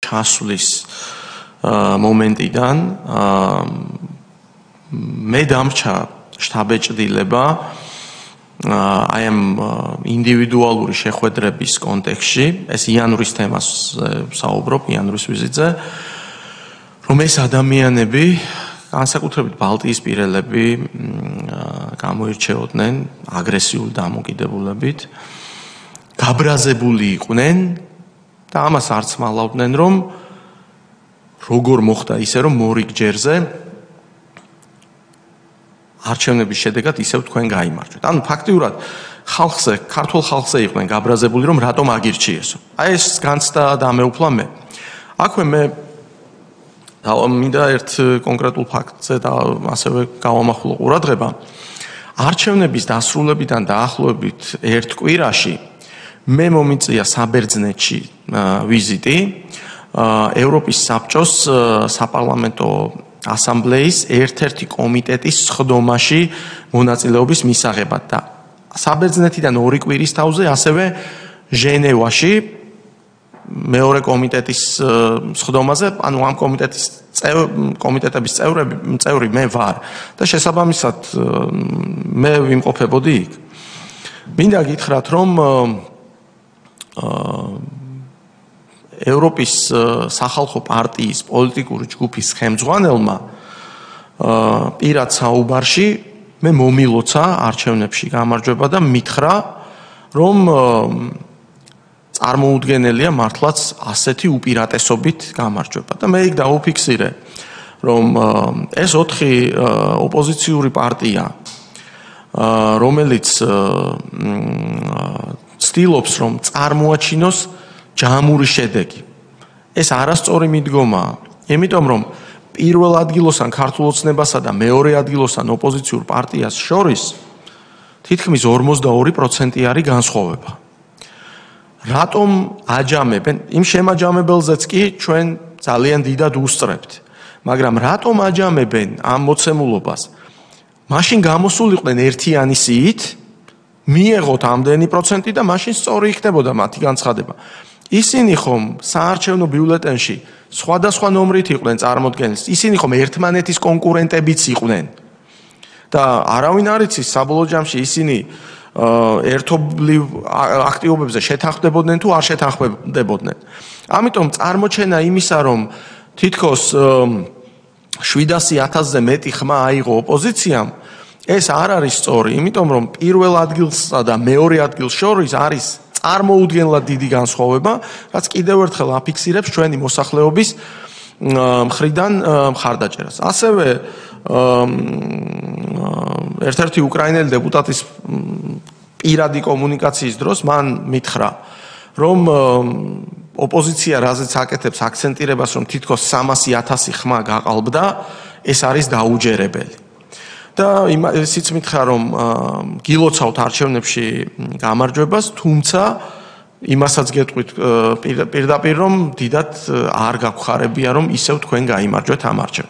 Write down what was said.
ჩასვლის მომენტიდან მე დამრჩა შტაბ-ჭრილება აი ამ ინდივიდუალური შეხვედრების კონტექსტში, ეს იანვრის თემას საუბრობ, იანვრის ვიზიტზე, რომ ეს ადამიანები, განსაკუთრებით ბალტიისპირელები, გამოირჩეოდნენ აგრესიული დამოკიდებულებით, გაბრაზებული იყვნენ და ამას არც მალავდნენ, რომ როგორ მოხდა ისე, რომ მორიგ ჯერზე არჩევნების შედეგად ისევ თქვენ გაიმარჯვეთ. ანუ ფაქტიურად ხალხზე, ქართულ ხალხზე იყვნენ გაბრაზებული, რომ რატომ აგირჩიესო. აი ეს განცდა და მეუფლა მე. აქვე მე მინდა ერთ კონკრეტულ ფაქტზე და ასევე გავამახვილო ყურადღება. არჩევნების დასრულებიდან დაახლოებით ერთ კვირაში მე მომიწია საბერძნეთში ვიზიტი ევროპის საბჭოს საპარლამენტო ასამბლეის ერთ-ერთი კომიტეტის სხდომაში მონაწილეობის მისაღებად და საბერძნეთიდან 2 კვირის თავზე ასევე ჟენევაში მეორე კომიტეტის სხდომაზე, ანუ ამ კომიტეტების წევრი მე ვარ და შესაბამისად მე ვიმყოფებოდი იქ. მინდა გითხრათ, რომ ევროპის სახალხო პარტიის პოლიტიკური ჯგუფის ხელმძღვანელმა პირად საუბარში მე მომილოცა არჩევნებში გამარჯვება და მითხრა, რომ წარმოუდგენელია მართლაც ასეთი უპირატესობით გამარჯვება და მე იქ დაუფიქსირე, რომ ეს 4 ოპოზიციური პარტია, რომელიც ცდილობს, რომ წარმოაჩინოს ჯამური შედეგი. ეს არასწორი მიდგომაა, იმიტომ რომ პირველ ადგილოსან ქართულ ოცნებასა და მეორე ადგილოსან ოპოზიციურ პარტიას შორის თითქმის 42% არის განსხვავება. რატომ აჯამებენ? იმ შემაჯამებელზეც კი ჩვენ ძალიან დიდად უსწრებთ. მაგრამ რატომ აჯამებენ ამ მოცემულობას? მაშინ გამოსულიყვნენ ერთიანი სიით, მიეღოთ ამდენი პროცენტი და მაშინ სწორი იქნებოდა მათი განცხადება. ისინი ხომ საარჩევნო ბიულეტენში სხვადასხვა ნომრით იყვნენ წარმოდგენილ. ისინი ხომ ერთმანეთის კონკურენტებიც იყვნენ. და არავინ არ იცის საბოლოო ჯამში ისინი ერთობლივ აქტივობებზე შეთანხმდებოდნენ თუ არ შეთანხმდებოდნენ. ამიტომ წარმოჩენა იმისა, რომ თითქოს 700,000-ზე მეტი ხმა აიღო ოპოზიციამ, ეს არ არის სწორი, იმიტომ რომ პირველ ადგილსა და მეორე ადგილს შორის არის წარმოუდგენლად დიდი განსხვავება, რაც კიდევ ერთხელ აფიქსირებს ჩვენი მოსახლეობის მხრიდან მხარდაჭერას. ასევე ერთ-ერთი უკრაინელი დეპუტატის პირადი კომუნიკაციის დროს მან მითხრა, რომ ოპოზიცია რაზეც აკეთებს აქცენტირებას, რომ თითქოს 300,000 ხმა გაყალბდა, ეს არის დაუჯერებელი. და ისიც მითხრა, რომ გილოცავთ არჩევნებში გამარჯვებას, თუმცა იმასაც გეტყვით პირდაპირ, რომ დიდად არ გაგხარებია, რომ ისევ თქვენ გაიმარჯვეთ ამ არჩევნებში.